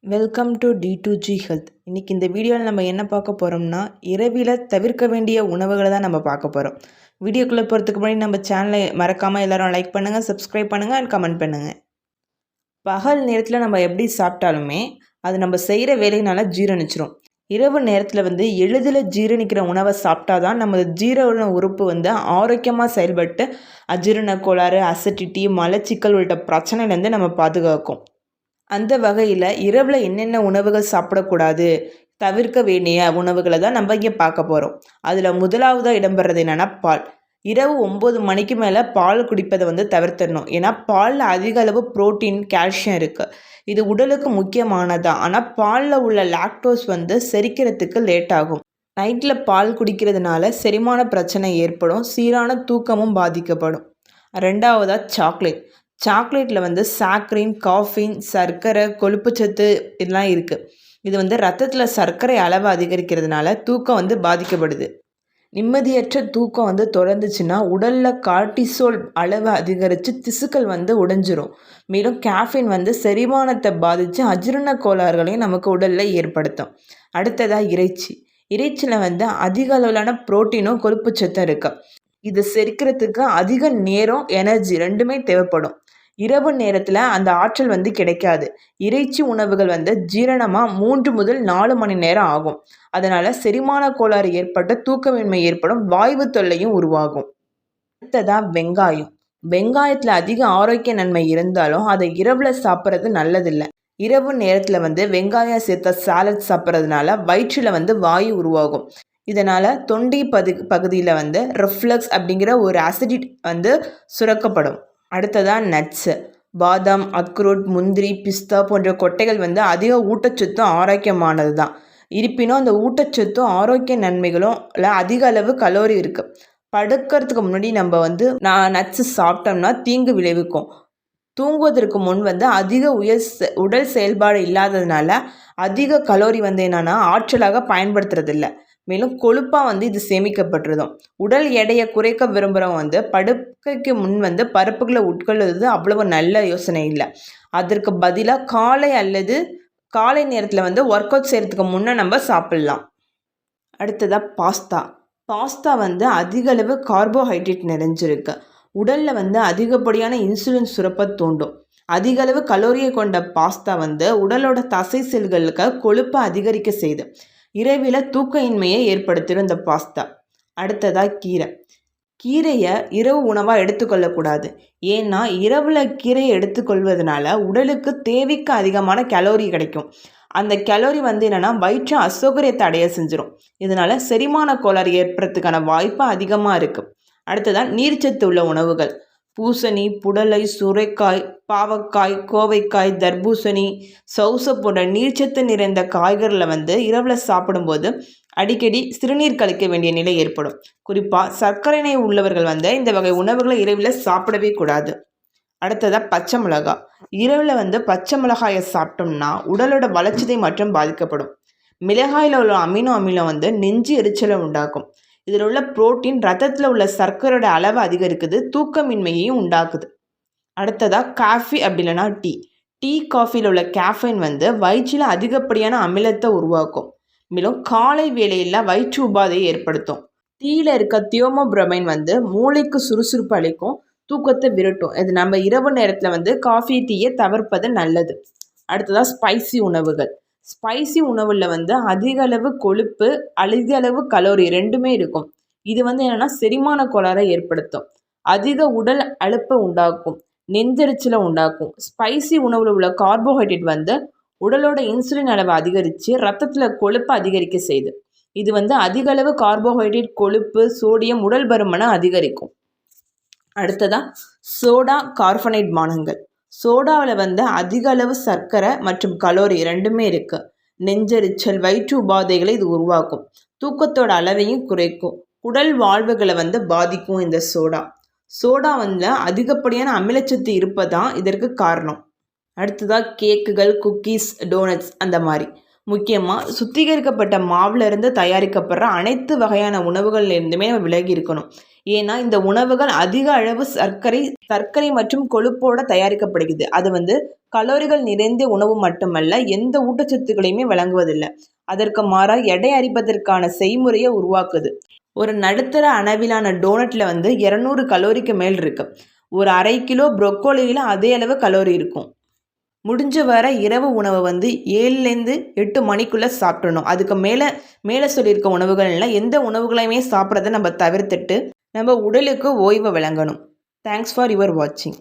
Welcome to D2G health. இன்றைக்கி இந்த வீடியோவில் நம்ம என்ன பார்க்க போகிறோம்னா, இரவில் தவிர்க்க வேண்டிய உணவுகளை தான் நம்ம பார்க்க போகிறோம். வீடியோக்குள்ளே போகிறதுக்கு முன்னாடி நம்ம சேனலை மறக்காமல் எல்லோரும் லைக் பண்ணுங்கள், சப்ஸ்கிரைப் பண்ணுங்கள் அண்ட் கமெண்ட் பண்ணுங்கள். பகல் நேரத்தில் நம்ம எப்படி சாப்பிட்டாலுமே அது நம்ம செய்கிற வேலையினால ஜீரணிச்சிரும். இரவு நேரத்தில் எளிதில் ஜீரணிக்கிற உணவை சாப்பிட்டா தான் நம்ம ஜீரண உறுப்பு ஆரோக்கியமாக செயல்பட்டு அஜீரண கோளாறு, அசிடிட்டி, மலச்சிக்கல் உள்ளிட்ட பிரச்சனையிலேருந்து நம்ம பாதுகாக்கும். அந்த வகையில் இரவில் என்னென்ன உணவுகள் சாப்பிடக்கூடாது, தவிர்க்க வேண்டிய உணவுகளை தான் நம்ம இங்கே பார்க்க போகிறோம். அதில் முதலாவதாக இடம்பெறது என்னென்னா பால். இரவு 9 மணிக்கு மேலே பால் குடிப்பதை தவிர்த்திடணும். ஏன்னா பாலில் அதிக அளவு புரோட்டீன், கால்சியம் இருக்குது. இது உடலுக்கு முக்கியமானதான். ஆனால் பாலில் உள்ள லாக்டோஸ் செரிக்கிறதுக்கு லேட் ஆகும். நைட்டில் பால் குடிக்கிறதுனால செரிமான பிரச்சனை ஏற்படும், சீரான தூக்கமும் பாதிக்கப்படும். ரெண்டாவதாக சாக்லேட். சாக்லேட்டில் சாக்ரின், காஃபின், சர்க்கரை, கொழுப்புச்சத்து இதெல்லாம் இருக்குது. இது ரத்தத்தில் சர்க்கரை அளவு அதிகரிக்கிறதுனால தூக்கம் பாதிக்கப்படுது. நிம்மதியற்ற தூக்கம் தொடர்ந்துச்சுன்னா உடலில் கார்டிசோல் அளவு அதிகரித்து திசுக்கள் உடைஞ்சிரும். மேலும் கேஃபின் செரிமானத்தை பாதித்து அஜீரண கோளாறுகளையும் நமக்கு உடலில் ஏற்படுத்தும். அடுத்ததாக இறைச்சி. இறைச்சியில் அதிக அளவிலான புரோட்டீனும் கொழுப்புச்சத்தும் இருக்குது. இது செரிக்கிறதுக்கு அதிக நேரம், எனர்ஜி ரெண்டுமே தேவைப்படும். இரவு நேரத்தில் அந்த ஆற்றல் கிடைக்காது. இறைச்சி உணவுகள் ஜீரணமாக 3 முதல் 4 மணி நேரம் ஆகும். அதனால் செரிமான கோளாறு ஏற்பட்ட தூக்கமின்மை ஏற்படும், வாய்வு தொல்லையும் உருவாகும். அடுத்ததாக வெங்காயம். வெங்காயத்தில் அதிக ஆரோக்கிய நன்மை இருந்தாலும் அதை இரவில் சாப்பிட்றது நல்லதில்லை. இரவு நேரத்தில் வெங்காயம் சேர்த்த சாலட் சாப்பிட்றதுனால வயிற்றில் வாயு உருவாகும். இதனால் தொண்டை பகுதியில் ரிஃப்ளக்ஸ் அப்படிங்கிற ஒரு ஆசிட் சுரக்கப்படும். அடுத்ததாக நட்ஸு. பாதாம், அக்ரூட், முந்திரி, பிஸ்தா போன்ற கொட்டைகள் அதிக ஊட்டச்சத்தும் ஆரோக்கியமானது தான். இருப்பினும் அந்த ஊட்டச்சத்தும் ஆரோக்கிய நன்மைகளும் அதிக அளவு கலோரி இருக்குது. படுக்கிறதுக்கு முன்னாடி நம்ம நட்ஸு சாப்பிட்டோம்னா தீங்கு விளைவிக்கும். தூங்குவதற்கு முன் அதிக உடல் செயல்பாடு இல்லாததுனால அதிக கலோரி என்னென்னா ஆற்றலாக பயன்படுத்துறதில்ல. மேலும் கொழுப்பாக இது சேமிக்கப்பட்டுருதும். உடல் எடையை குறைக்க விரும்புகிறவங்க படுக்கைக்கு முன் பருப்புகளை உட்கொள்வது அவ்வளவு நல்ல யோசனை இல்லை. அதற்கு பதிலாக காலை நேரத்தில் ஒர்க் அவுட் செய்கிறதுக்கு முன்னே நம்ம சாப்பிட்லாம். அடுத்ததாக பாஸ்தா. பாஸ்தா அதிக அளவு கார்போஹைட்ரேட் நிறைஞ்சிருக்கு. உடலில் அதிகப்படியான இன்சுலின் சுரப்ப தூண்டும். அதிக அளவு கலோரியை கொண்ட பாஸ்தா உடலோட தசை செல்களுக்கு கொழுப்பை அதிகரிக்க செய்யுது. இரவில் தூக்கயின்மையை ஏற்படுத்திடும் இந்த பாஸ்தா. அடுத்ததாக கீரை. கீரையை இரவு உணவாக எடுத்துக்கொள்ளக்கூடாது. ஏன்னா இரவில் கீரையை எடுத்துக்கொள்வதனால உடலுக்கு தேவைக்கு அதிகமான கலோரி கிடைக்கும். அந்த கலோரி என்னென்னா வயிற்று அசௌகரியத்தை அடைய செஞ்சிடும். இதனால் செரிமான கோளாறு ஏற்படுறதுக்கான வாய்ப்பு அதிகமாக இருக்குது. அடுத்ததாக நீர்ச்சத்து உள்ள உணவுகள். பூசணி, புடலை, சுரைக்காய், பாவக்காய், கோவைக்காய், தர்பூசணி, சௌச போன்ற நீர்ச்சத்து நிறைந்த காய்கறிகளை இரவில் சாப்பிடும்போது அடிக்கடி சிறுநீர் கழிக்க வேண்டிய நிலை ஏற்படும். குறிப்பாக சர்க்கரை நோய் உள்ளவர்கள் இந்த வகை உணவுகளை இரவில் சாப்பிடவே கூடாது. அடுத்ததாக பச்சை மிளகாய். இரவில் பச்சை மிளகாயை சாப்பிட்டோம்னா உடலோட வளர்ச்சிதை மற்றும் பாதிக்கப்படும். மிளகாயில் உள்ள அமினோ அமிலம் நெஞ்சு எரிச்சலை உண்டாக்கும். இதில் உள்ள புரோட்டீன் ரத்தத்தில் உள்ள சர்க்கரையோட அளவு அதிகரிக்குது, தூக்கமின்மையையும் உண்டாக்குது. அடுத்ததாக காஃபி அப்படி இல்லைனா டீ காஃபியில் உள்ள கேஃபைன் வயிற்றில் அதிகப்படியான அமிலத்தை உருவாக்கும். மேலும் காலை வேளையில் வயிற்று உபாதையை ஏற்படுத்தும். டீயில் இருக்க தியோமோப்ரோமைன் மூளைக்கு சுறுசுறுப்பு அளிக்கும், தூக்கத்தை விரட்டும். இது நம்ம இரவு நேரத்தில் காஃபி, டீயை தவிர்ப்பது நல்லது. அடுத்ததாக ஸ்பைசி உணவுகள். ஸ்பைசி உணவில் அதிக அளவு கொழுப்பு, அதிக அளவு கலோரி ரெண்டுமே இருக்கும். இது என்னென்னா செரிமான கோளாறை ஏற்படுத்தும், அதிக உடல் அலுப்பை உண்டாக்கும், நெஞ்செரிச்சலை உண்டாக்கும். ஸ்பைசி உணவில் உள்ள கார்போஹைட்ரேட் உடலோட இன்சுலின் அளவை அதிகரித்து ரத்தத்தில் கொழுப்பை அதிகரிக்க செய்யுது. இது அதிக அளவு கார்போஹைட்ரேட், கொழுப்பு, சோடியம் உடல் பருமனை அதிகரிக்கும். அடுத்ததாக சோடா, கார்பனேட் பானங்கள். சோடாவில் அதிக அளவு சர்க்கரை மற்றும் கலோரி ரெண்டுமே இருக்குது. நெஞ்செரிச்சல், வயிற்று உபாதைகளை இது உருவாக்கும், தூக்கத்தோட அளவையும் குறைக்கும், குடல் வாழ்வுகளை பாதிக்கும். இந்த சோடா அதிகப்படியான அமிலச்சத்து இருப்பதான் இதற்கு காரணம். அடுத்ததாக கேக்குகள், குக்கீஸ், டோனட்ஸ் அந்த மாதிரி. முக்கியமாக சுத்திகரிக்கப்பட்ட மாவுலேருந்து தயாரிக்கப்படுற அனைத்து வகையான உணவுகள்லேருந்துமே நம்ம விலகி இருக்கணும். ஏன்னா இந்த உணவுகள் அதிக அளவு சர்க்கரை மற்றும் கொழுப்போடு தயாரிக்கப்படுகிறது. அது கலோரிகள் நிறைந்த உணவு மட்டுமல்ல, எந்த ஊட்டச்சத்துக்களையுமே வழங்குவதில்லை. அதற்கு மாறாக எடை அரிப்பதற்கான செய்முறையை உருவாக்குது. ஒரு நடுத்தர அளவிலான டோனட்டில் 200 கலோரிக்கு மேல் இருக்கு. ஒரு 1/2 கிலோ ப்ரொக்கோலியில் அதே அளவு கலோரி இருக்கும். முடிஞ்ச வர இரவு உணவை 7லேருந்து 8 மணிக்குள்ளே சாப்பிட்றணும். அதுக்கு மேலே சொல்லியிருக்க உணவுகள்லாம் எந்த உணவுகளையுமே சாப்பிட்றத நம்ம தவிர்த்துட்டு நம்ம உடலுக்கு ஓய்வை வழங்கணும். தேங்க்ஸ் ஃபார் யுவர் வாட்சிங்.